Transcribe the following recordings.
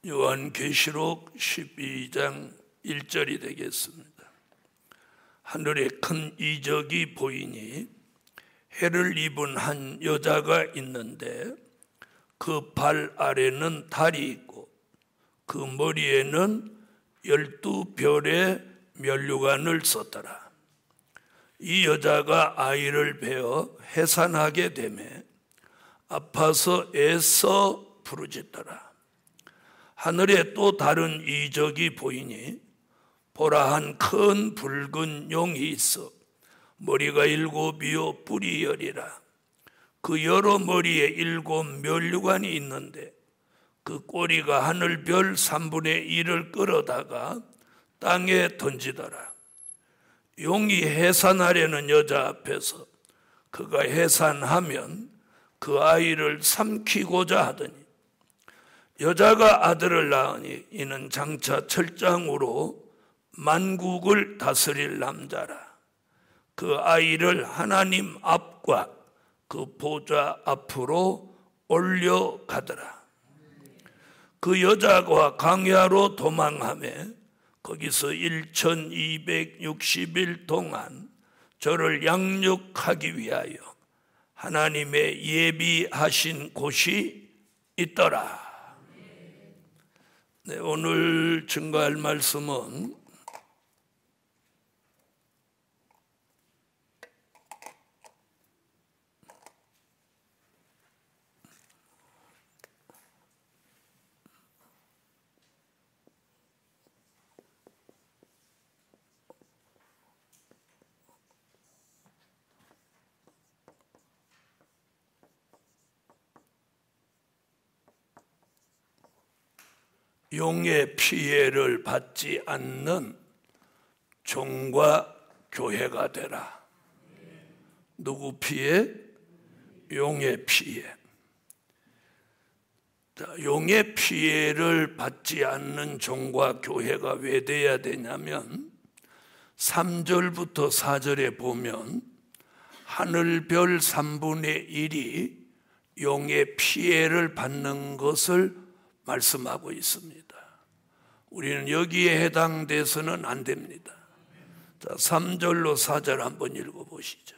요한계시록 12장 1절이 되겠습니다. 하늘에 큰 이적이 보이니 해를 입은 한 여자가 있는데 그 발 아래는 달이 있고 그 머리에는 12별의 면류관을 썼더라. 이 여자가 아이를 베어 해산하게 되매 아파서 애써 부르짖더라. 하늘에 또 다른 이적이 보이니 보라, 한 큰 붉은 용이 있어 머리가 7이요 뿔이 10이라. 그 여러 머리에 7 면류관이 있는데 그 꼬리가 하늘별 3분의 1을 끌어다가 땅에 던지더라. 용이 해산하려는 여자 앞에서 그가 해산하면 그 아이를 삼키고자 하더니 여자가 아들을 낳으니 이는 장차 철장으로 만국을 다스릴 남자라. 그 아이를 하나님 앞과 그 보좌 앞으로 올려가더라. 그 여자가 광야로 도망하며 거기서 1260일 동안 저를 양육하기 위하여 하나님의 예비하신 곳이 있더라. 네, 오늘 증거할 말씀은 용의 피해를 받지 않는 종과 교회가 되라. 누구 피해? 용의 피해. 용의 피해를 받지 않는 종과 교회가 왜 돼야 되냐면 3절부터 4절에 보면 하늘별 3분의 1이 용의 피해를 받는 것을 말씀하고 있습니다. 우리는 여기에 해당돼서는 안 됩니다. 자, 3절로 4절 한번 읽어보시죠.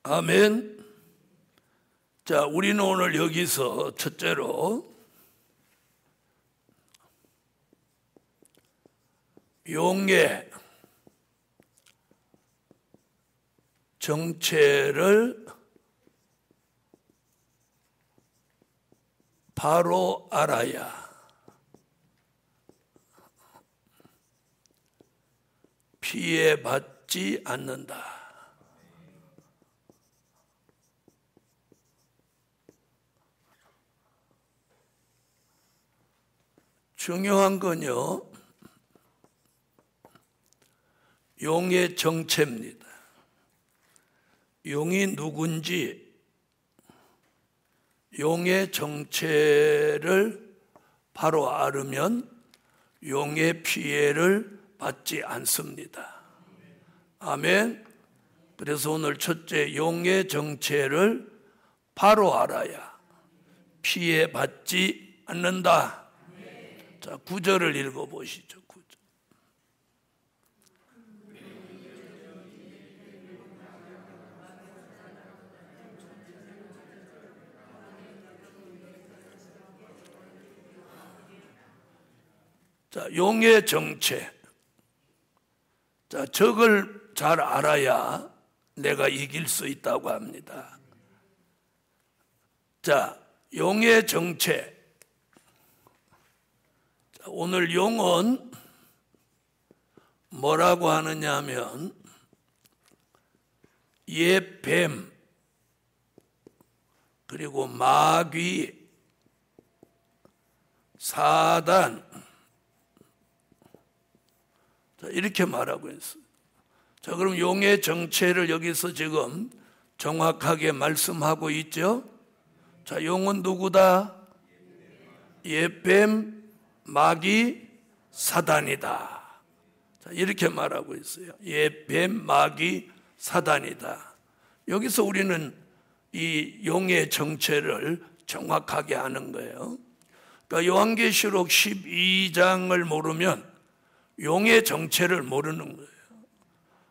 아멘. 자, 우리는 오늘 여기서 첫째로 용의 정체를 바로 알아야 피해받지 않는다. 중요한 건요, 용의 정체입니다. 용이 누군지, 용의 정체를 바로 알으면 용의 피해를 받지 않습니다. 아멘. 그래서 오늘 첫째, 용의 정체를 바로 알아야 피해 받지 않는다. 자, 9절을 읽어보시죠. 9절. 자, 용의 정체. 자, 적을 잘 알아야 내가 이길 수 있다고 합니다. 자, 용의 정체. 자, 오늘 용은 뭐라고 하느냐 하면 옛 뱀, 그리고 마귀, 사단, 이렇게 말하고 있어요. 자, 그럼 용의 정체를 여기서 지금 정확하게 말씀하고 있죠. 자, 용은 누구다? 옛뱀, 마귀, 사단이다. 자, 이렇게 말하고 있어요. 옛뱀, 마귀, 사단이다. 여기서 우리는 이 용의 정체를 정확하게 아는 거예요. 그러니까 요한계시록 12장을 모르면 용의 정체를 모르는 거예요.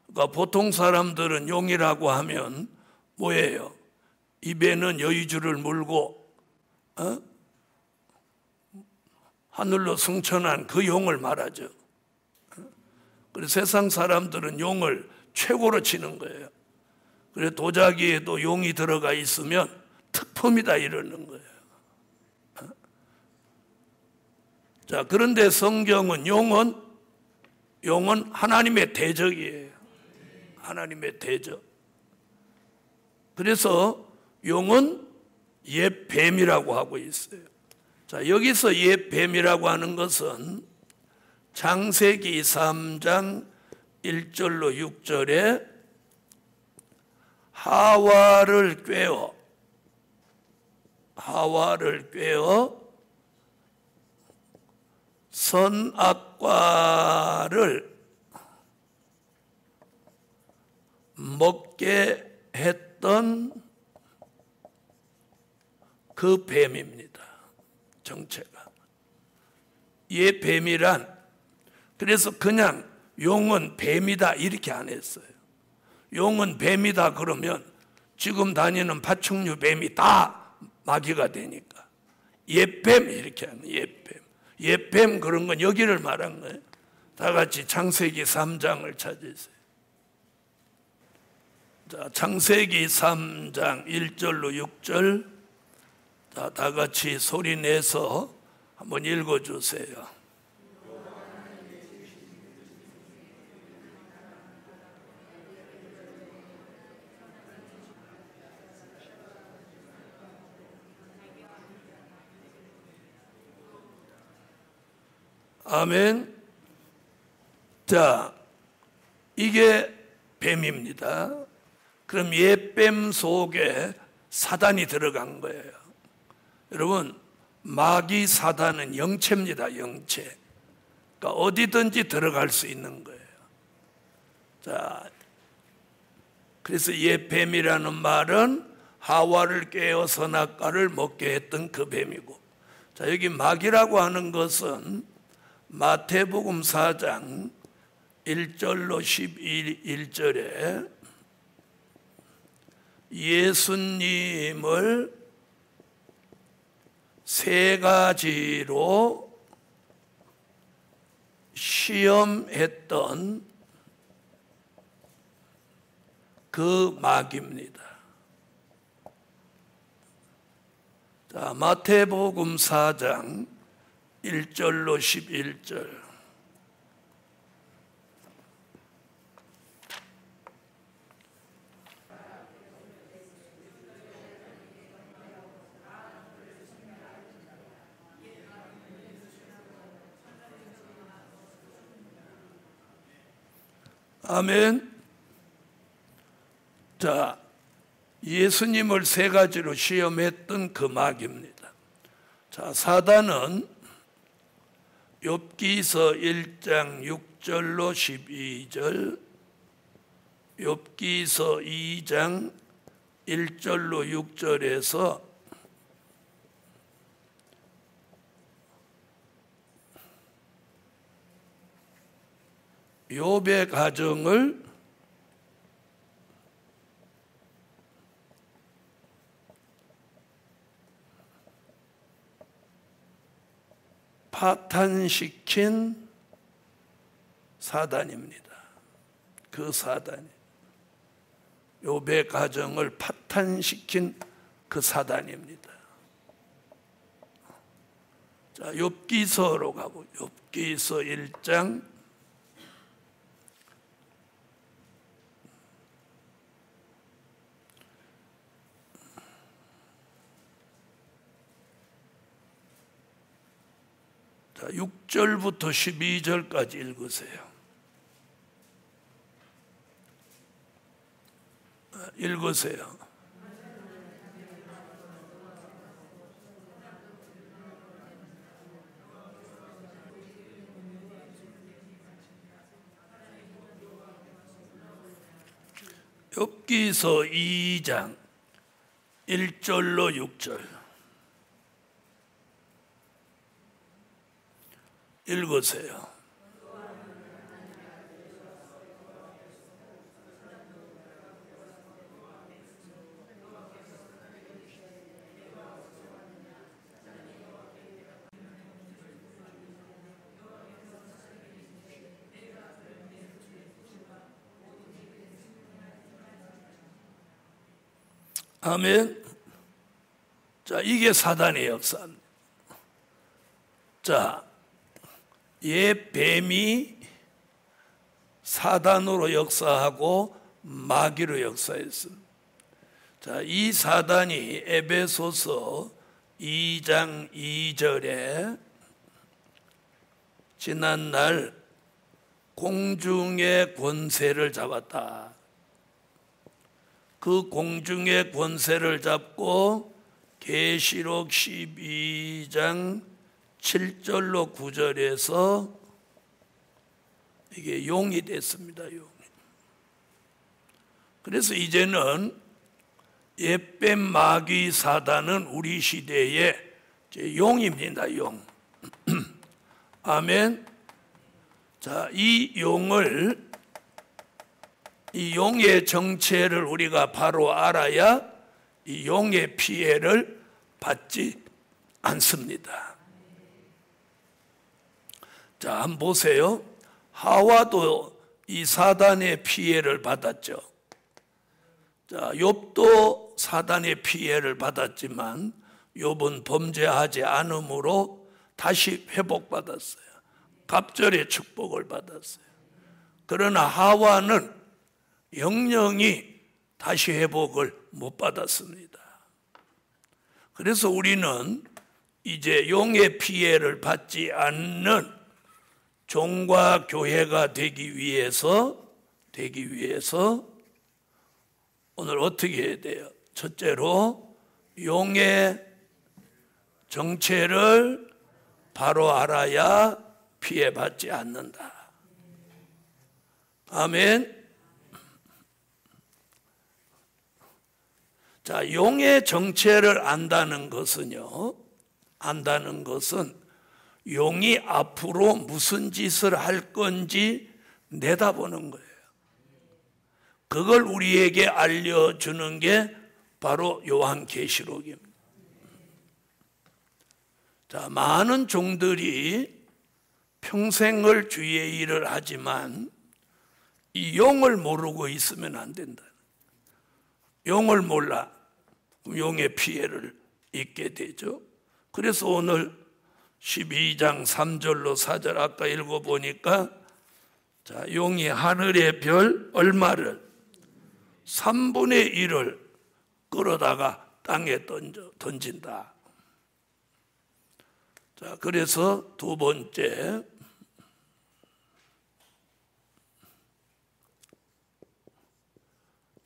그러니까 보통 사람들은 용이라고 하면 뭐예요? 입에는 여의주를 물고 하늘로 승천한 그 용을 말하죠. 그래서 세상 사람들은 용을 최고로 치는 거예요. 그래서 도자기에도 용이 들어가 있으면 특품이다 이러는 거예요. 자, 그런데 성경은 용은 하나님의 대적이에요. 하나님의 대적. 그래서 용은 옛 뱀이라고 하고 있어요. 자, 여기서 옛 뱀이라고 하는 것은 창세기 3장 1절로 6절에 하와를 꿰어 선악과를 먹게 했던 그 뱀입니다. 정체가. 이 뱀이란, 그래서 그냥 용은 뱀이다 이렇게 안 했어요. 용은 뱀이다 그러면 지금 다니는 파충류 뱀이 다 마귀가 되니까 옛뱀 이렇게 하는 옛뱀. 옛뱀 그런 건 여기를 말한 거예요. 다 같이 창세기 3장을 찾으세요. 자, 창세기 3장 1절로 6절 다 같이 소리 내서 한번 읽어주세요. 아멘. 자, 이게 뱀입니다. 그럼 옛뱀 속에 사단이 들어간 거예요. 여러분, 마귀 사단은 영체입니다. 영체. 그러니까 어디든지 들어갈 수 있는 거예요. 자, 그래서 옛뱀이라는 말은 하와를 깨어 선악과를 먹게 했던 그 뱀이고, 자, 여기 마귀라고 하는 것은 마태복음 4장 1절로 11절에 예수님을 세 가지로 시험했던 그 마귀입니다. 자, 마태복음 4장 1절로 11절. 아멘. 자, 예수님을 세 가지로 시험했던 그 마귀입니다. 자, 사단은 욥기서 1장 6절로 12절, 욥기서 2장 1절로 6절에서 욥의 가정을 파탄시킨 사단입니다. 그 사단이 욥의 가정을 파탄시킨 그 사단입니다. 자, 욥기서로 가보. 욥기서 1장 6절부터 12절까지 읽으세요. 읽으세요. 욥기서 2장 1절로 6절 읽으세요. 아멘. 자, 이게 사단의 역사입니다. 자, 옛 뱀이 사단으로 역사하고 마귀로 역사했습니다. 자, 이 사단이 에베소서 2장 2절에 지난날 공중의 권세를 잡았다. 그 공중의 권세를 잡고 계시록 12장 7절로 9절에서 이게 용이 됐습니다. 용. 그래서 이제는 옛뱀 마귀 사단은 우리 시대의 용입니다. 용. 아멘. 자, 이 용의 정체를 우리가 바로 알아야 이 용의 피해를 받지 않습니다. 자, 한번 보세요. 하와도 이 사단의 피해를 받았죠. 자, 욥도 사단의 피해를 받았지만 욥은 범죄하지 않음으로 다시 회복받았어요. 갑절의 축복을 받았어요. 그러나 하와는 영영이 다시 회복을 못 받았습니다. 그래서 우리는 이제 용의 피해를 받지 않는 종과 교회가 되기 위해서 오늘 어떻게 해야 돼요? 첫째로 용의 정체를 바로 알아야 피해받지 않는다. 아멘. 자, 용의 정체를 안다는 것은 용이 앞으로 무슨 짓을 할 건지 내다보는 거예요. 그걸 우리에게 알려주는 게 바로 요한계시록입니다. 자, 많은 종들이 평생을 주의 일을 하지만 이 용을 모르고 있으면 안 된다. 용을 몰라. 용의 피해를 입게 되죠. 그래서 오늘 12장 3절로 4절 아까 읽어보니까 자, 용이 하늘의 별 얼마를 3분의 1을 끌어다가 땅에 던진다. 자, 그래서 두 번째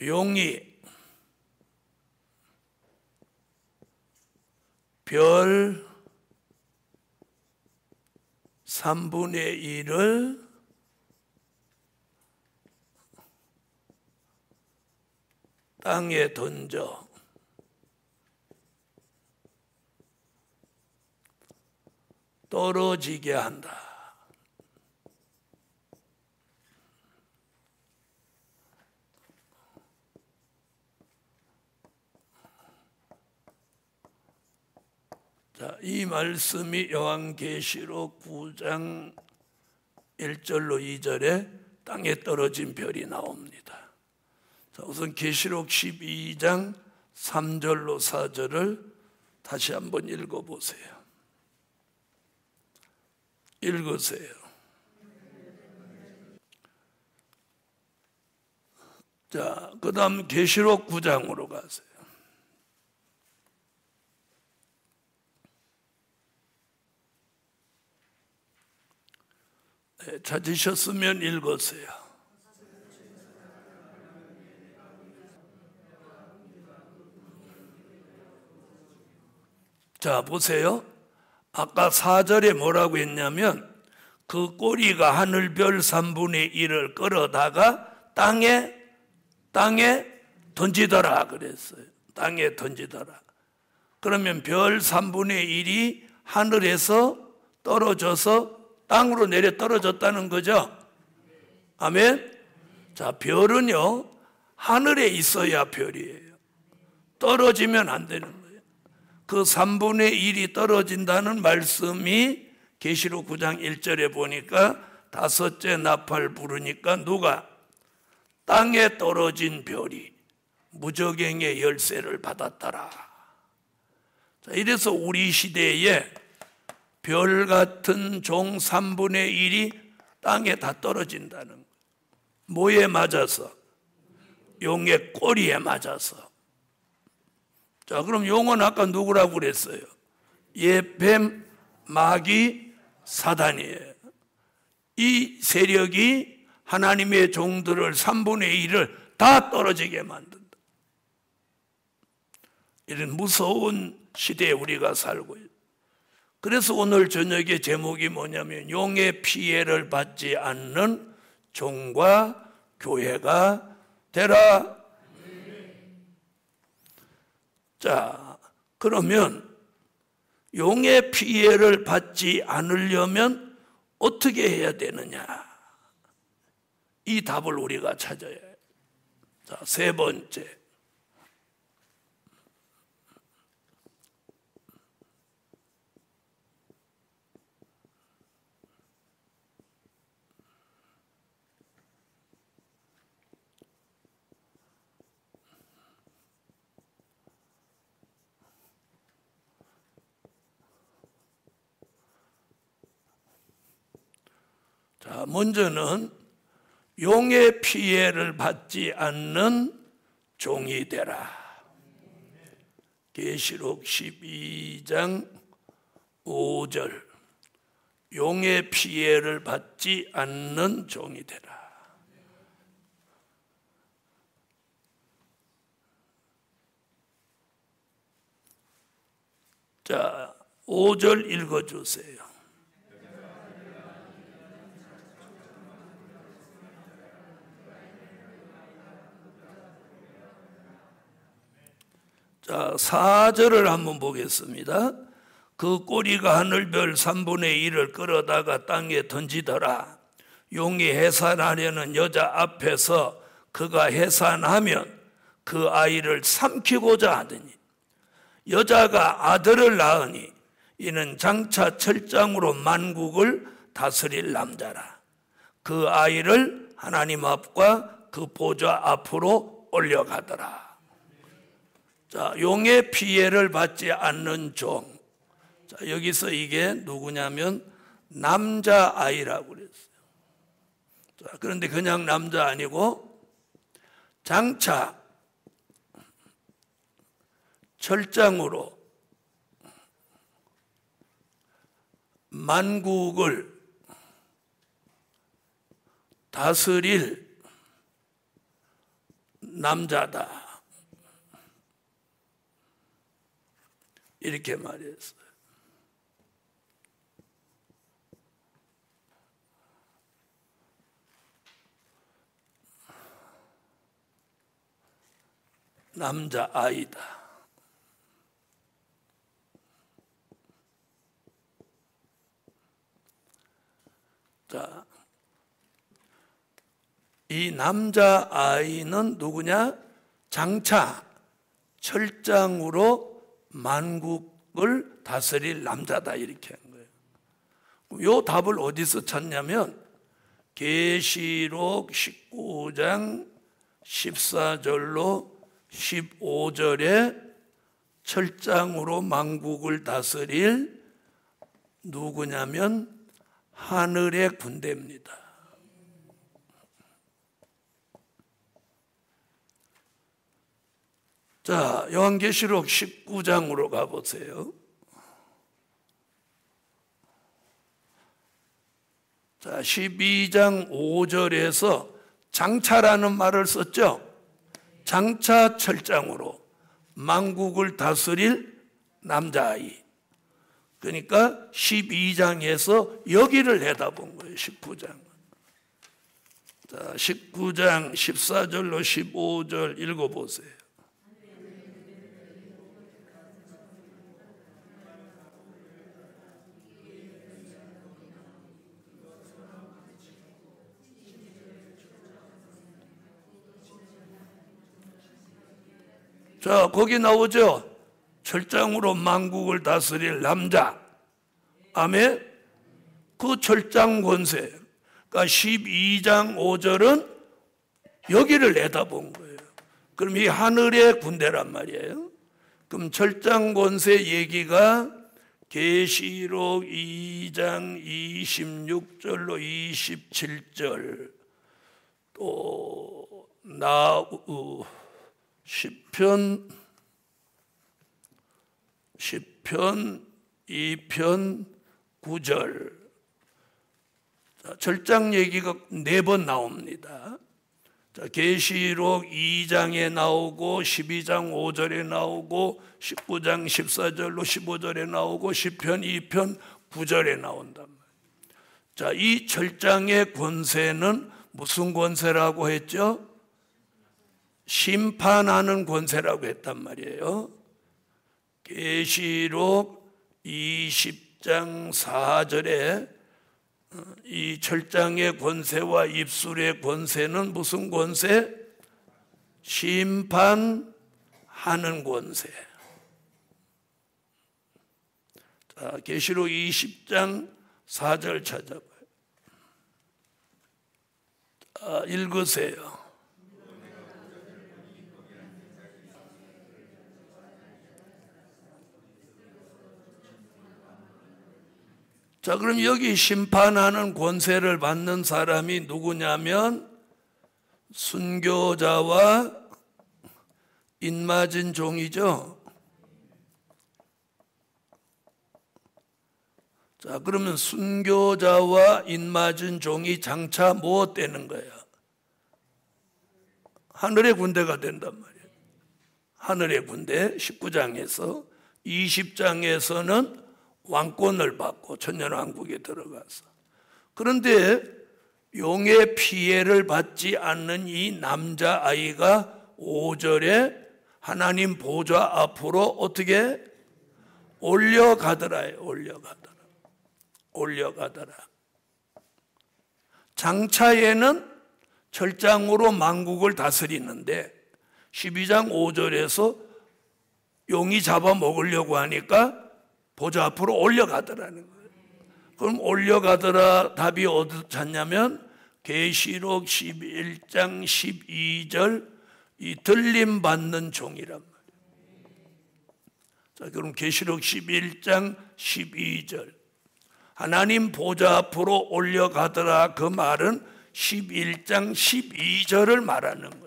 용이 별 3분의 1을 땅에 던져 떨어지게 한다. 자, 이 말씀이 요한계시록 9장 1절로 2절에 땅에 떨어진 별이 나옵니다. 자, 우선 계시록 12장 3절로 4절을 다시 한번 읽어보세요. 읽으세요. 자, 그 다음 계시록 9장으로 가세요. 네, 찾으셨으면 읽으세요. 자, 보세요. 아까 4절에 뭐라고 했냐면 그 꼬리가 하늘별 3분의 1을 끌어다가 땅에 땅에 던지더라 그랬어요. 땅에 던지더라. 그러면 별 3분의 1이 하늘에서 떨어져서 땅으로 내려 떨어졌다는 거죠. 아멘. 자, 별은요 하늘에 있어야 별이에요. 떨어지면 안 되는 거예요. 그 3분의 1이 떨어진다는 말씀이 계시록 9장 1절에 보니까 다섯째 나팔 부르니까 누가? 땅에 떨어진 별이 무저갱의 열쇠를 받았더라. 자, 이래서 우리 시대에 별 같은 종 3분의 1이 땅에 다 떨어진다는 거예요. 뭐에 맞아서? 용의 꼬리에 맞아서. 자, 그럼 용은 아까 누구라고 그랬어요? 뱀, 마귀, 사단이에요. 이 세력이 하나님의 종들을 3분의 1을 다 떨어지게 만든다. 이런 무서운 시대에 우리가 살고 있어요. 그래서 오늘 저녁의 제목이 뭐냐면 용의 피해를 받지 않는 종과 교회가 되라. 자, 그러면 용의 피해를 받지 않으려면 어떻게 해야 되느냐? 이 답을 우리가 찾아야 해요. 자, 세 번째. 자, 먼저는 용의 피해를 받지 않는 종이 되라. 계시록 12장 5절. 용의 피해를 받지 않는 종이 되라. 자, 5절 읽어주세요. 자, 4절을 한번 보겠습니다. 그 꼬리가 하늘별 3분의 1을 끌어다가 땅에 던지더라. 용이 해산하려는 여자 앞에서 그가 해산하면 그 아이를 삼키고자 하더니 여자가 아들을 낳으니 이는 장차 철장으로 만국을 다스릴 남자라. 그 아이를 하나님 앞과 그 보좌 앞으로 올려가더라. 자, 용의 피해를 받지 않는 종. 자, 여기서 이게 누구냐면 남자아이라고 그랬어요. 자, 그런데 그냥 남자 아니고 장차 철장으로 만국을 다스릴 남자다. 이렇게 말했어요. 남자아이다. 자, 이 남자아이는 누구냐? 장차 철장으로 만국을 다스릴 남자다 이렇게 한 거예요. 이 답을 어디서 찾냐면 계시록 19장 14절로 15절에 철장으로 만국을 다스릴 누구냐면 하늘의 군대입니다. 자, 요한계시록 19장으로 가보세요. 자, 12장 5절에서 장차라는 말을 썼죠. 장차 철장으로 만국을 다스릴 남자아이. 그러니까 12장에서 여기를 내다본 거예요. 19장. 자, 자, 19장 14절로 15절 읽어보세요. 자, 거기 나오죠? 철장으로 만국을 다스릴 남자. 아멘? 그 철장 권세. 그러니까 12장 5절은 여기를 내다본 거예요. 그럼 이 하늘의 군대란 말이에요. 그럼 철장 권세 얘기가 계시록 2장 26절로 27절 또 시편 2편 9절 철장 얘기가 4번 나옵니다. 계시록 2장에 나오고 12장 5절에 나오고 19장 14절로 15절에 나오고 시편 2편 9절에 나온단 말이에요. 자, 이 철장의 권세는 무슨 권세라고 했죠? 심판하는 권세라고 했단 말이에요. 계시록 20장 4절에 이 철장의 권세와 입술의 권세는 무슨 권세? 심판하는 권세. 자, 계시록 20장 4절 찾아봐요. 읽으세요. 자, 그럼 여기 심판하는 권세를 받는 사람이 누구냐면 순교자와 인맞은 종이죠. 자, 그러면 순교자와 인맞은 종이 장차 무엇 되는 거야? 하늘의 군대가 된단 말이에요. 하늘의 군대 19장에서 20장에서는 왕권을 받고 천년왕국에 들어가서. 그런데 용의 피해를 받지 않는 이 남자아이가 5절에 하나님 보좌 앞으로 어떻게 올려가더라. 올려가더라. 장차에는 철장으로 만국을 다스리는데 12장 5절에서 용이 잡아먹으려고 하니까 보좌 앞으로 올려가더라는 거예요. 그럼 올려가더라 답이 어디 찾냐면 계시록 11장 12절 이 들림 받는 종이란 말이에요. 자, 그럼 계시록 11장 12절 하나님 보좌 앞으로 올려가더라 그 말은 11장 12절을 말하는 거예요.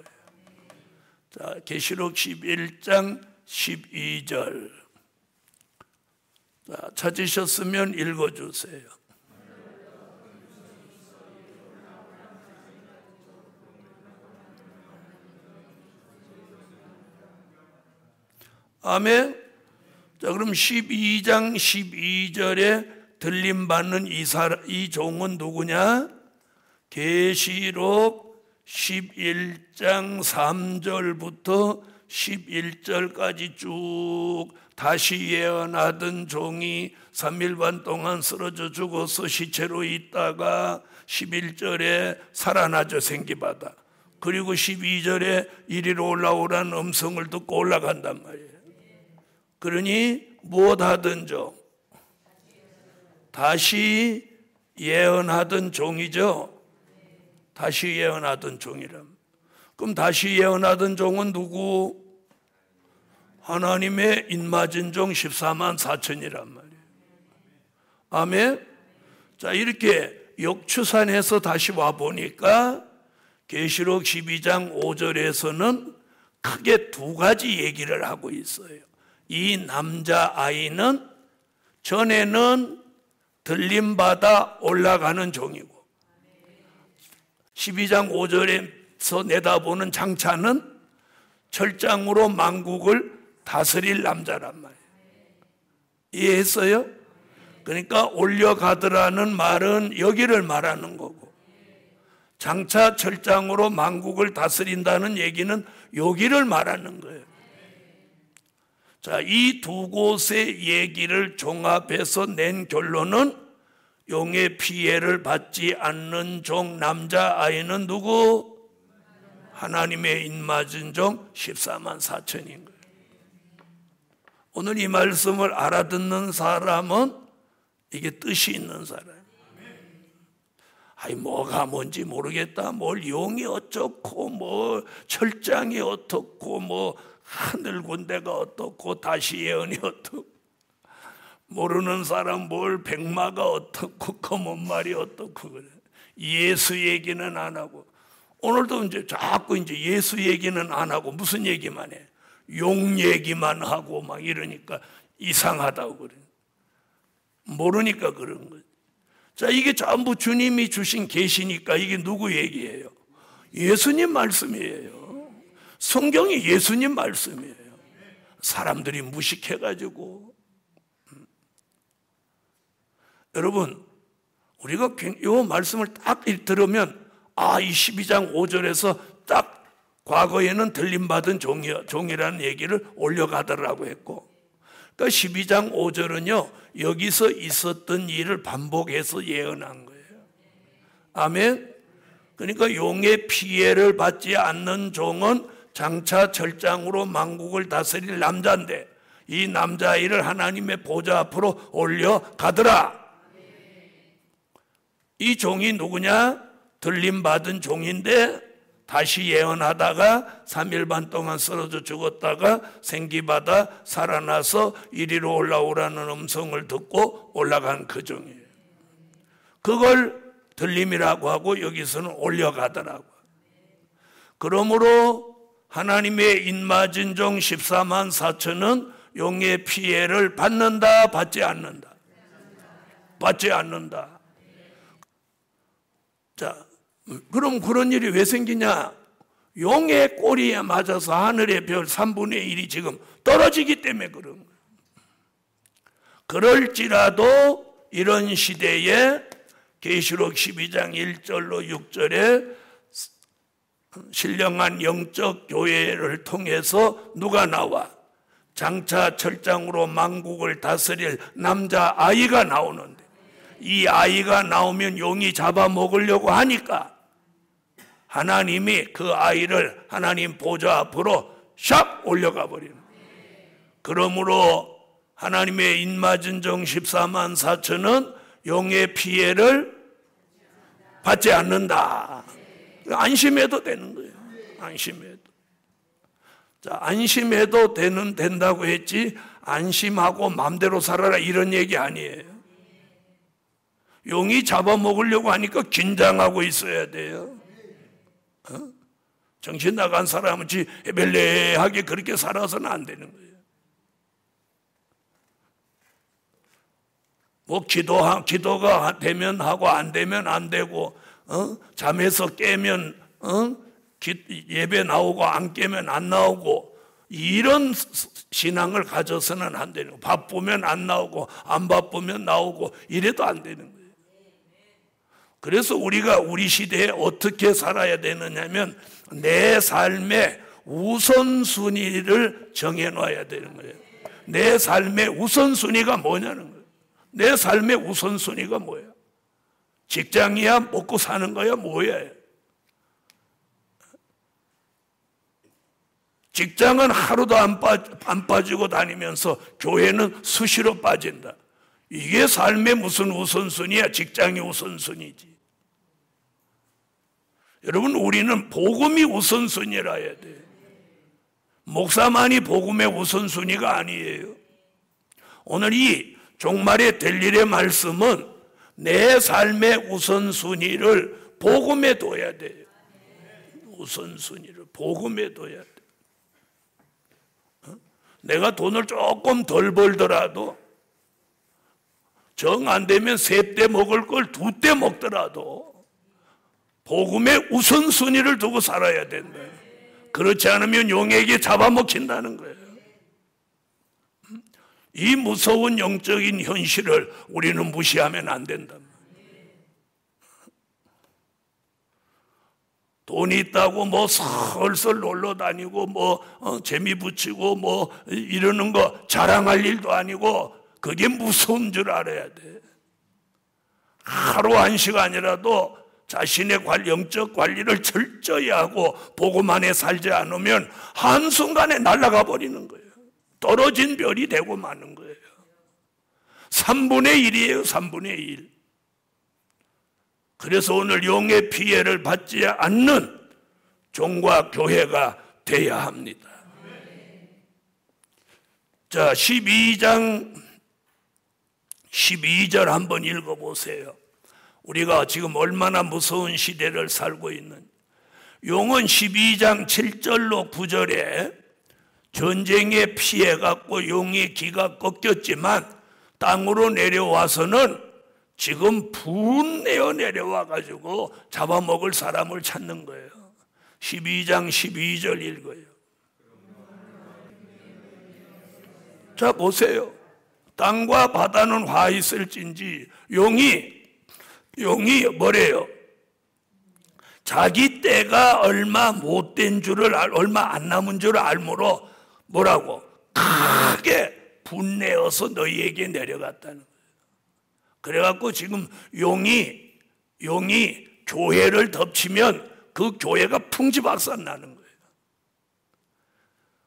자, 계시록 11장 12절 자, 찾으셨으면 읽어주세요. 아멘. 자, 그럼 12장 12절에 들림받는 이 종은 누구냐? 계시록 11장 3절부터 11절까지 쭉 다시 예언하던 종이 3일 반 동안 쓰러져 죽어서 시체로 있다가 11절에 살아나죠. 생기받아. 그리고 12절에 이리로 올라오라는 음성을 듣고 올라간단 말이에요. 그러니 무엇하던 종? 다시 예언하던 종이죠. 다시 예언하던 종이람. 그럼 다시 예언하던 종은 누구? 하나님의 인맞은 종 14만 4천이란 말이에요. 아멘. 자, 이렇게 역추산해서 다시 와 보니까 계시록 12장 5절에서는 크게 2가지 얘기를 하고 있어요. 이 남자아이는 전에는 들림받아 올라가는 종이고 12장 5절에서 내다보는 장차는 철장으로 만국을 다스릴 남자란 말이에요. 이해했어요? 그러니까 올려가더라는 말은 여기를 말하는 거고 장차 철장으로 만국을 다스린다는 얘기는 여기를 말하는 거예요. 자, 이 두 곳의 얘기를 종합해서 낸 결론은 용의 피해를 받지 않는 종 남자아이는 누구? 하나님의 입맞은 종 14만 4천인 거예요. 오늘 이 말씀을 알아듣는 사람은 이게 뜻이 있는 사람. 아이, 뭐가 뭔지 모르겠다. 뭘 용이 어떻고, 뭐 철장이 어떻고, 뭐 하늘 군대가 어떻고, 다시 예언이 어떻고, 모르는 사람 뭘 백마가 어떻고, 검은 말이 어떻고 그래. 예수 얘기는 안 하고, 오늘도 이제 자꾸 이제 예수 얘기는 안 하고 무슨 얘기만 해? 용 얘기만 하고 막 이러니까 이상하다고 그래. 모르니까 그런 거지. 자, 이게 전부 주님이 주신 계시니까 이게 누구 얘기예요? 예수님 말씀이에요. 성경이 예수님 말씀이에요. 사람들이 무식해가지고. 여러분, 우리가 이 말씀을 딱 들으면 이 12장 5절에서 딱 과거에는 들림받은 종이라는 얘기를 올려가더라고 했고, 그러니까 12장 5절은요 여기서 있었던 일을 반복해서 예언한 거예요. 아멘. 그러니까 용의 피해를 받지 않는 종은 장차 철장으로 만국을 다스릴 남자인데 이 남자아이를 하나님의 보좌 앞으로 올려가더라. 이 종이 누구냐? 들림받은 종인데 다시 예언하다가 3일 반 동안 쓰러져 죽었다가 생기받아 살아나서 이리로 올라오라는 음성을 듣고 올라간 그 종이에요. 그걸 들림이라고 하고 여기서는 올려가더라고. 그러므로 하나님의 입맞은 종 14만 4천은 용의 피해를 받는다, 받지 않는다? 받지 않는다. 자, 그럼 그런 일이 왜 생기냐? 용의 꼬리에 맞아서 하늘의 별 3분의 1이 지금 떨어지기 때문에 그런 거예요. 그럴지라도 이런 시대에 계시록 12장 1절로 6절에 신령한 영적 교회를 통해서 누가 나와? 장차 철장으로 만국을 다스릴 남자아이가 나오는데 이 아이가 나오면 용이 잡아먹으려고 하니까 하나님이 그 아이를 하나님 보좌 앞으로 샥 올려가 버리는 거예요. 그러므로 하나님의 입맞은 종 14만 4천은 용의 피해를 받지 않는다. 안심해도 되는 거예요. 안심해도. 자, 안심해도 된다고 했지 안심하고 마음대로 살아라 이런 얘기 아니에요. 용이 잡아먹으려고 하니까 긴장하고 있어야 돼요. 정신 나간 사람은 멜레하게 그렇게 살아서는 안 되는 거예요. 뭐 기도가 되면 하고 안 되면 안 되고, 잠에서 깨면 예배 나오고 안 깨면 안 나오고 이런 신앙을 가져서는 안 되는 거예요. 바쁘면 안 나오고 안 바쁘면 나오고 이래도 안 되는 거예요. 그래서 우리가 우리 시대에 어떻게 살아야 되느냐면 내 삶의 우선순위를 정해놔야 되는 거예요. 내 삶의 우선순위가 뭐냐는 거예요. 내 삶의 우선순위가 뭐야? 직장이야? 먹고 사는 거야? 뭐야? 직장은 하루도 안 빠지고 다니면서 교회는 수시로 빠진다. 이게 삶의 무슨 우선순위야? 직장이 우선순위지. 여러분, 우리는 복음이 우선순위라 해야 돼. 목사만이 복음의 우선순위가 아니에요. 오늘 이 종말의 될 일의 말씀은 내 삶의 우선순위를 복음에 둬야 돼요. 우선순위를 복음에 둬야 돼. 내가 돈을 조금 덜 벌더라도 정 안 되면 3대 먹을 걸 2대 먹더라도 복음의 우선순위를 두고 살아야 된다. 그렇지 않으면 용에게 잡아먹힌다는 거예요. 이 무서운 영적인 현실을 우리는 무시하면 안 된다. 돈이 있다고 뭐 설설 놀러 다니고 뭐 재미 붙이고 뭐 이러는 거 자랑할 일도 아니고 그게 무서운 줄 알아야 돼. 하루 한 시간이라도 자신의 영적 관리를 철저히 하고 복음만에 살지 않으면 한순간에 날아가 버리는 거예요. 떨어진 별이 되고 마는 거예요. 3분의 1이에요. 3분의 1. 그래서 오늘 용의 피해를 받지 않는 종과 교회가 돼야 합니다. 자, 12장 12절 한번 읽어보세요. 우리가 지금 얼마나 무서운 시대를 살고 있는. 용은 12장 7절로 9절에 전쟁에 피해갖고 용의 기가 꺾였지만 땅으로 내려와서는 지금 분내어 내려와가지고 잡아먹을 사람을 찾는 거예요. 12장 12절 읽어요. 자, 보세요. 땅과 바다는 화 있을진지 용이 뭐래요? 자기 때가 얼마 못된 줄을 얼마 안 남은 줄을 알므로 뭐라고? 크게 분내어서 너희에게 내려갔다는 거예요. 그래갖고 지금 용이 교회를 덮치면 그 교회가 풍지박산 나는 거예요.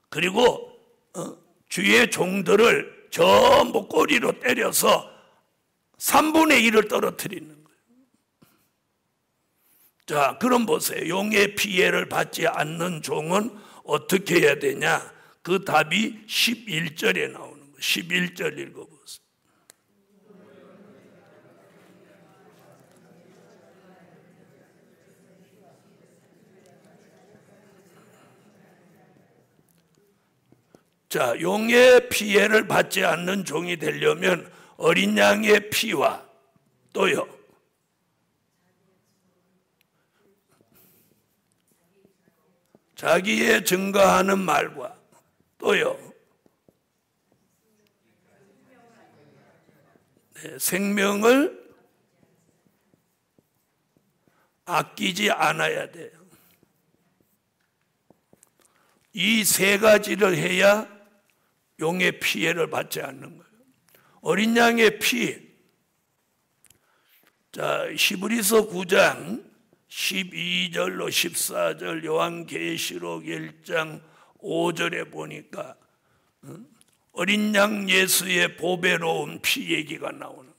그리고 주의 종들을 전부 꼬리로 때려서 3분의 1을 떨어뜨리는 거예요. 자, 그럼 보세요. 용의 피해를 받지 않는 종은 어떻게 해야 되냐? 그 답이 11절에 나오는 거예요. 11절 읽어보세요. 자, 용의 피해를 받지 않는 종이 되려면 어린 양의 피와 또요, 자기의 증거하는 말과 또요, 생명을 아끼지 않아야 돼요. 이 세 가지를 해야 용의 피해를 받지 않는 거예요. 어린 양의 피. 자, 히브리서 9장 12절로 14절, 요한계시록 1장 5절에 보니까 어린 양 예수의 보배로운 피 얘기가 나오는 거예요.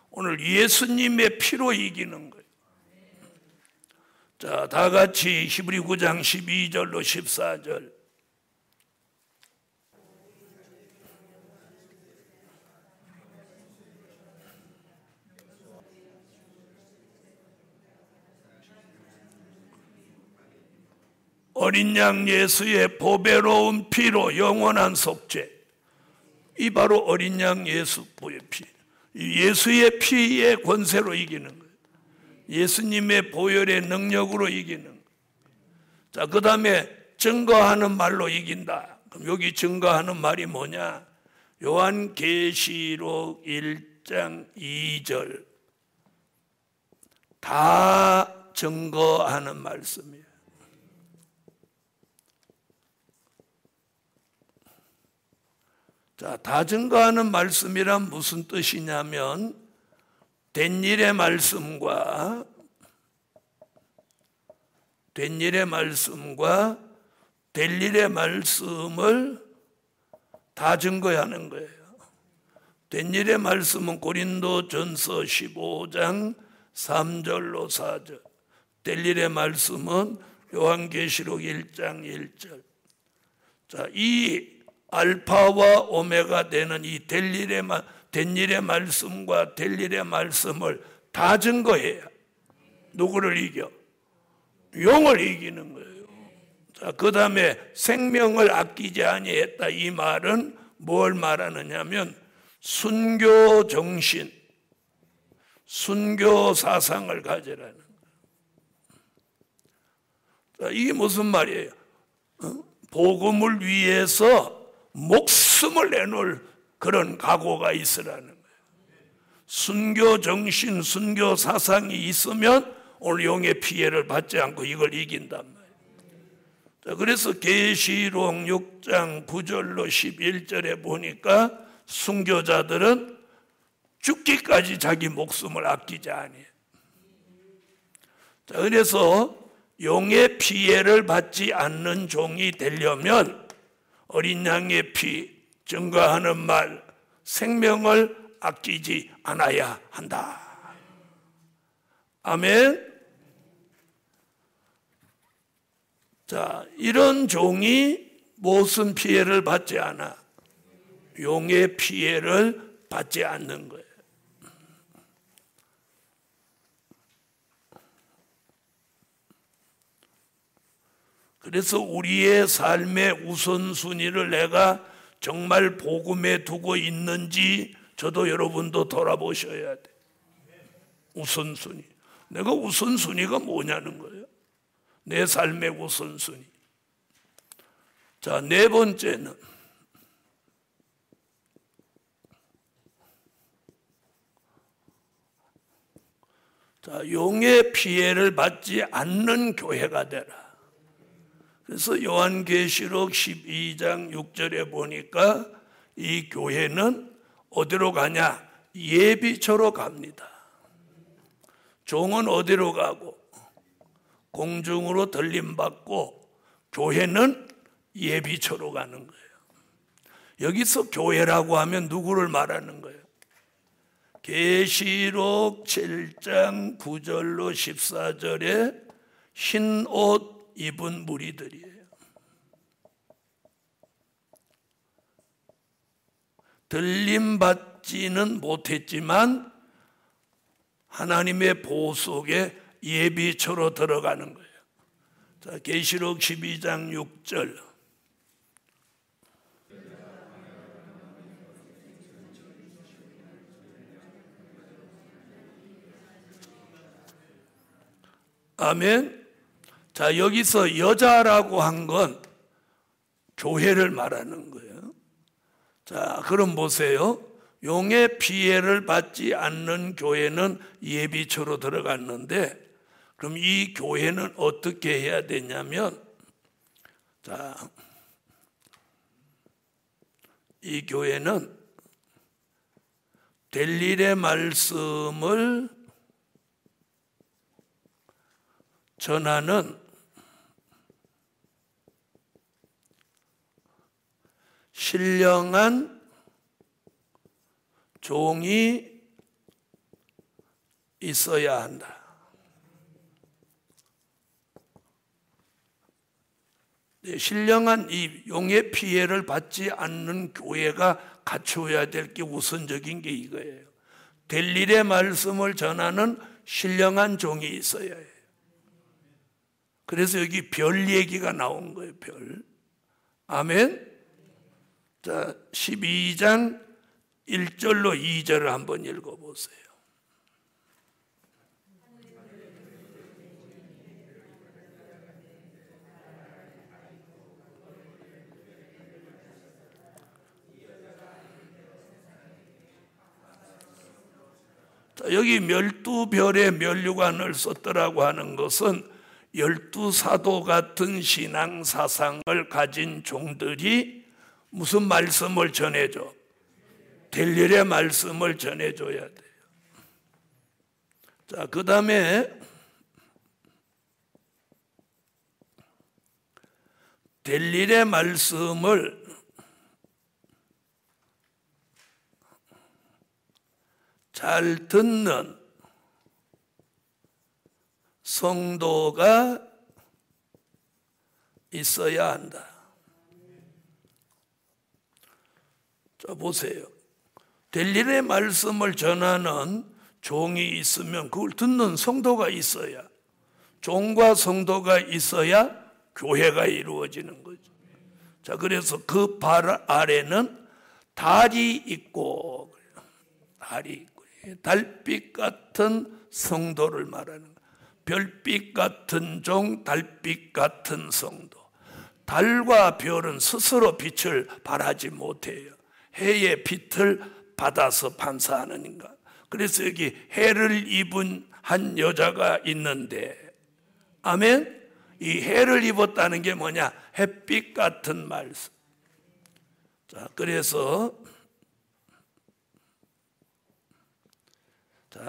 오늘 예수님의 피로 이기는 거예요. 자, 다 같이 히브리 9장 12절로 14절. 어린 양 예수의 보배로운 피로 영원한 속죄. 이 바로 어린 양 예수의 피. 예수의 피의 권세로 이기는 거예요. 예수님의 보혈의 능력으로 이기는 거예요. 자, 그 다음에 증거하는 말로 이긴다. 그럼 여기 증거하는 말이 뭐냐? 요한계시록 1장 2절. 다 증거하는 말씀이에요. 자, 다 증거하는 말씀이란 무슨 뜻이냐면 된 일의 말씀과 될 일의 말씀을 다 증거하는 거예요. 된 일의 말씀은 고린도전서 15장 3절로 4절. 될 일의 말씀은 요한계시록 1장 1절. 자, 이 알파와 오메가 되는 이 된 일의 말씀과 될 일의 말씀을 다 증거해야 누구를 이겨? 용을 이기는 거예요. 자, 그 다음에 생명을 아끼지 아니했다. 이 말은 뭘 말하느냐면 순교 정신, 순교 사상을 가지라는 거예요. 자, 이게 무슨 말이에요? 복음을 위해서 목숨을 내놓을 그런 각오가 있으라는 거예요. 순교 정신, 순교 사상이 있으면 오늘 용의 피해를 받지 않고 이걸 이긴단 말이에요. 자, 그래서 계시록 6장 9절로 11절에 보니까 순교자들은 죽기까지 자기 목숨을 아끼지 아니에요. 자, 그래서 용의 피해를 받지 않는 종이 되려면 어린 양의 피, 증거하는 말, 생명을 아끼지 않아야 한다. 아멘. 자, 이런 종이 무슨 피해를 받지 않아? 용의 피해를 받지 않는 거예요. 그래서 우리의 삶의 우선순위를 내가 정말 복음에 두고 있는지 저도 여러분도 돌아보셔야 돼. 우선순위. 내가 우선순위가 뭐냐는 거예요. 내 삶의 우선순위. 자, 네 번째는 자, 용의 피해를 받지 않는 교회가 되라. 그래서 요한계시록 12장 6절에 보니까 이 교회는 어디로 가냐? 예비처로 갑니다. 종은 어디로 가고? 공중으로 들림받고, 교회는 예비처로 가는 거예요. 여기서 교회라고 하면 누구를 말하는 거예요? 계시록 7장 9절로 14절에 흰 옷 입은 무리들이에요. 들림받지는 못했지만 하나님의 보호 속에 예비처로 들어가는 거예요. 자, 계시록 12장 6절. 아멘. 자, 여기서 여자라고 한 건 교회를 말하는 거예요. 자, 그럼 보세요. 용의 피해를 받지 않는 교회는 예비처로 들어갔는데, 그럼 이 교회는 어떻게 해야 되냐면, 자, 이 교회는 될 일의 말씀을 전하는 신령한 종이 있어야 한다. 신령한 이 용의 피해를 받지 않는 교회가 갖추어야 될 게 우선적인 게 이거예요. 될 일의 말씀을 전하는 신령한 종이 있어야 해요. 그래서 여기 별 얘기가 나온 거예요. 별. 아멘. 자, 12장 1절로 2절을 한번 읽어보세요. 자, 여기 12별의 면류관을 썼더라고 하는 것은 12사도 같은 신앙 사상을 가진 종들이 무슨 말씀을 전해줘? 될 일의 말씀을 전해줘야 돼요. 자, 그 다음에 될 일의 말씀을 잘 듣는 성도가 있어야 한다. 자, 보세요. 될 일의 말씀을 전하는 종이 있으면 그걸 듣는 성도가 있어야, 종과 성도가 있어야 교회가 이루어지는 거죠. 자, 그래서 그 발 아래는 달이 있고, 달이 있고, 달빛 같은 성도를 말하는 거예요. 별빛 같은 종, 달빛 같은 성도. 달과 별은 스스로 빛을 발하지 못해요. 해의 빛을 받아서 반사하는 인간. 그래서 여기 해를 입은 한 여자가 있는데, 아멘? 이 해를 입었다는 게 뭐냐? 햇빛 같은 말씀. 자, 그래서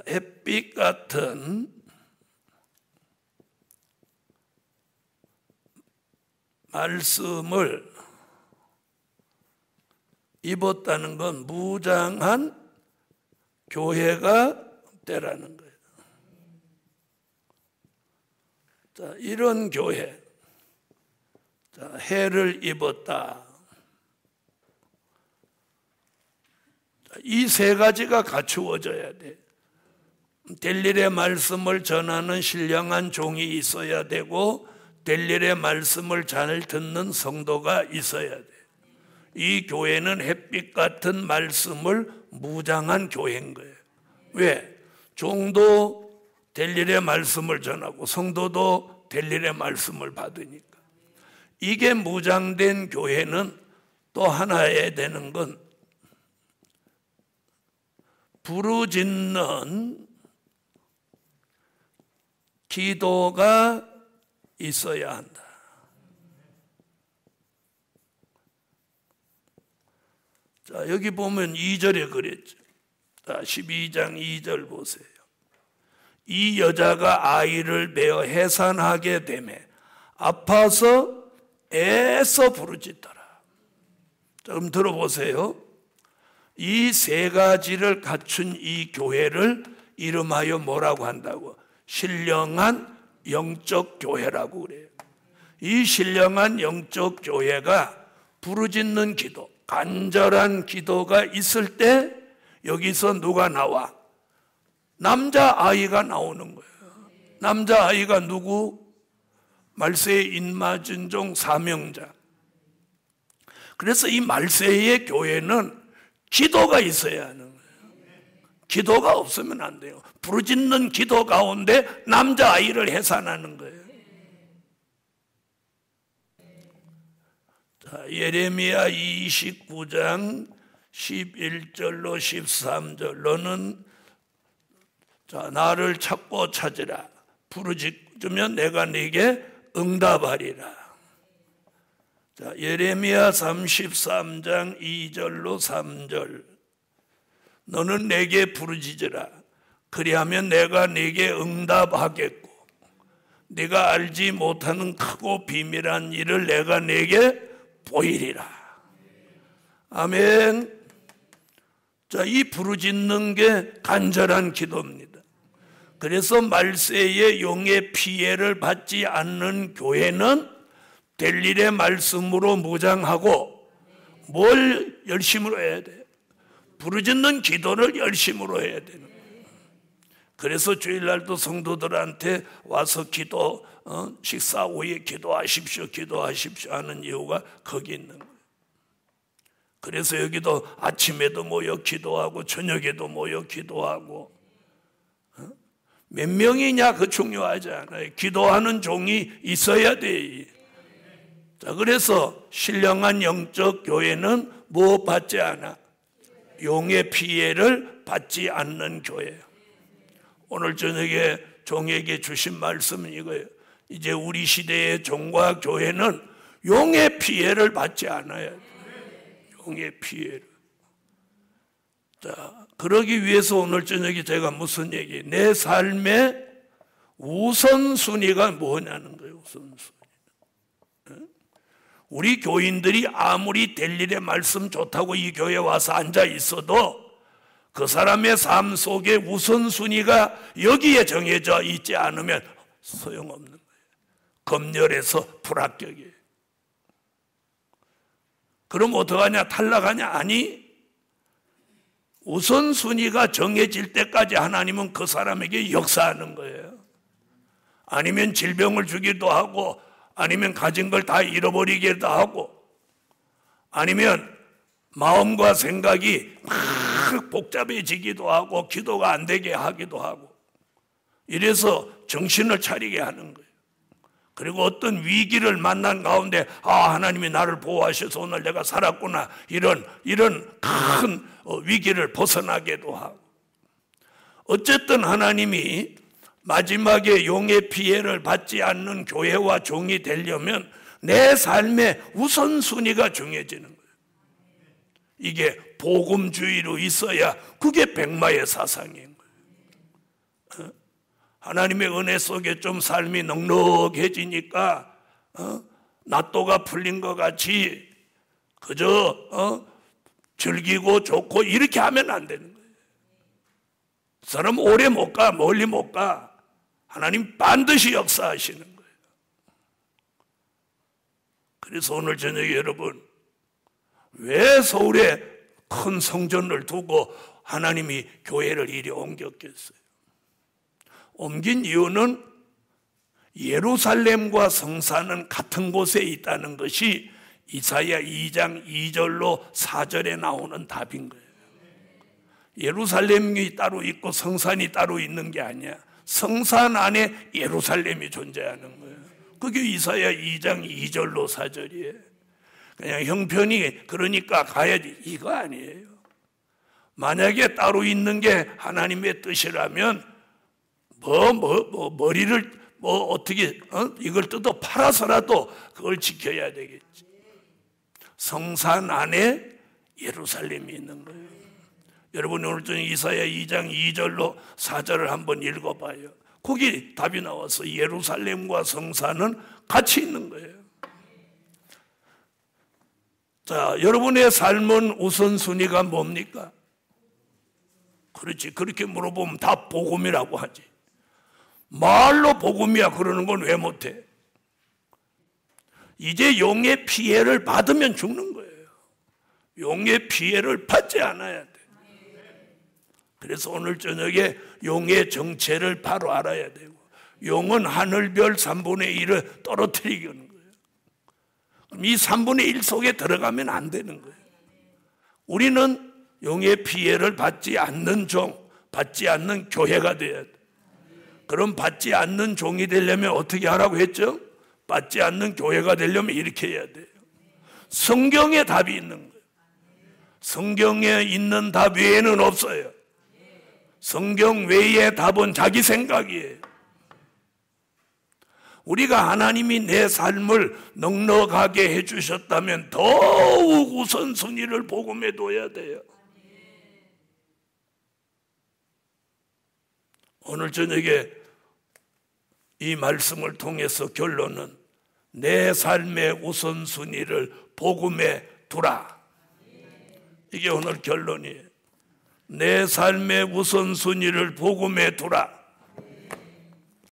햇빛 같은 말씀을 입었다는 건 무장한 교회가 되라는 거예요. 자, 이런 교회, 자, 해를 입었다. 이 세 가지가 갖추어져야 돼. 될 일의 말씀을 전하는 신령한 종이 있어야 되고, 될 일의 말씀을 잘 듣는 성도가 있어야 돼. 이 교회는 햇빛 같은 말씀을 무장한 교회인 거예요. 왜? 종도 될 일의 말씀을 전하고 성도도 될 일의 말씀을 받으니까. 이게 무장된 교회는 또 하나 해야 되는 건 부르짖는 기도가 있어야 한다. 자, 여기 보면 2절에 그랬죠. 자, 12장 2절 보세요. 이 여자가 아이를 베어 해산하게 되매 아파서 애써 부르짖더라. 자, 그럼 들어보세요. 이 세 가지를 갖춘 이 교회를 이름하여 뭐라고 한다고? 신령한 영적 교회라고 그래요. 이 신령한 영적 교회가 부르짖는 기도, 간절한 기도가 있을 때 여기서 누가 나와? 남자아이가 나오는 거예요. 남자아이가 누구? 말세의 인마진종 사명자. 그래서 이 말세의 교회는 기도가 있어야 하는 거예요. 기도가 없으면 안 돼요. 부르짖는 기도 가운데 남자아이를 해산하는 거예요. 자, 예레미야 29장 11절로 13절. 너는 자, 나를 찾고 찾으라. 부르짖으면 내가 네게 응답하리라. 자, 예레미야 33장 2절로 3절. 너는 내게 부르짖으라. 그리하면 내가 네게 응답하겠고 네가 알지 못하는 크고 비밀한 일을 내가 네게 보이리라. 아멘. 자, 이 부르짖는 게 간절한 기도입니다. 그래서 말세의 용의 피해를 받지 않는 교회는 될 일의 말씀으로 무장하고 뭘 열심으로 해야 돼? 부르짖는 기도를 열심으로 해야 되는 거예요. 그래서 주일날도 성도들한테 와서 기도, 식사 후에 기도하십시오 하는 이유가 거기 있는 거예요. 그래서 여기도 아침에도 모여 기도하고 저녁에도 모여 기도하고, 몇 명이냐 그 중요하지 않아요. 기도하는 종이 있어야 돼. 자, 그래서 신령한 영적 교회는 무엇 받지 않아? 용의 피해를 받지 않는 교회. 오늘 저녁에 종에게 주신 말씀은 이거예요. 이제 우리 시대의 종과 교회는 용의 피해를 받지 않아야 돼. 용의 피해를. 자, 그러기 위해서 오늘 저녁에 제가 무슨 얘기? 내 삶의 우선순위가 뭐냐는 거예요. 우선순위. 우리 교인들이 아무리 될 일의 말씀 좋다고 이 교회에 와서 앉아 있어도 그 사람의 삶 속에 우선순위가 여기에 정해져 있지 않으면 소용없는 거예요. 검열해서 불합격이에요. 그럼 어떡하냐? 탈락하냐? 아니, 우선순위가 정해질 때까지 하나님은 그 사람에게 역사하는 거예요. 아니면 질병을 주기도 하고, 아니면 가진 걸 다 잃어버리기도 하고, 아니면 마음과 생각이 막 복잡해지기도 하고 기도가 안 되게 하기도 하고, 이래서 정신을 차리게 하는 거예요. 그리고 어떤 위기를 만난 가운데 하나님이 나를 보호하셔서 오늘 내가 살았구나, 이런 큰 위기를 벗어나게도 하고. 어쨌든 하나님이 마지막에 용의 피해를 받지 않는 교회와 종이 되려면 내 삶의 우선순위가 중요해지는 거예요. 이게 복음주의로 있어야 그게 백마의 사상인 거예요. 하나님의 은혜 속에 좀 삶이 넉넉해지니까 낫도가 풀린 것 같이 그저 즐기고 좋고 이렇게 하면 안 되는 거예요. 사람 오래 못 가, 멀리 못 가. 하나님 반드시 역사하시는 거예요. 그래서 오늘 저녁에 여러분, 왜 서울에 큰 성전을 두고 하나님이 교회를 이리 옮겼겠어요? 옮긴 이유는 예루살렘과 성산은 같은 곳에 있다는 것이 이사야 2장 2절로 4절에 나오는 답인 거예요. 예루살렘이 따로 있고 성산이 따로 있는 게 아니야. 성산 안에 예루살렘이 존재하는 거예요. 그게 이사야 2장 2절로 4절이에요. 그냥 형편이 그러니까 가야지 이거 아니에요. 만약에 따로 있는 게 하나님의 뜻이라면 머리를 어떻게 이걸 뜯어 팔아서라도 그걸 지켜야 되겠지. 성산 안에 예루살렘이 있는 거예요. 여러분 오늘 저녁 이사야 2장 2절로 4절을 한번 읽어봐요. 거기 답이 나와서 예루살렘과 성산은 같이 있는 거예요. 자, 여러분의 삶은 우선순위가 뭡니까? 그렇지, 그렇게 물어보면 다 복음이라고 하지. 말로 복음이야 그러는 건 왜 못해? 이제 용의 피해를 받으면 죽는 거예요. 용의 피해를 받지 않아야 돼. 그래서 오늘 저녁에 용의 정체를 바로 알아야 되고, 용은 하늘별 3분의 1을 떨어뜨리는 거예요. 그럼 이 3분의 1 속에 들어가면 안 되는 거예요. 우리는 용의 피해를 받지 않는 종, 받지 않는 교회가 돼야 돼. 그럼 받지 않는 종이 되려면 어떻게 하라고 했죠? 받지 않는 교회가 되려면 이렇게 해야 돼요. 성경에 답이 있는 거예요. 성경에 있는 답 외에는 없어요. 성경 외의 답은 자기 생각이에요. 우리가 하나님이 내 삶을 넉넉하게 해주셨다면 더욱 우선순위를 복음에 둬야 돼요. 오늘 저녁에 이 말씀을 통해서 결론은 내 삶의 우선순위를 복음에 두라. 이게 오늘 결론이에요. 내 삶의 우선순위를 복음에 두라.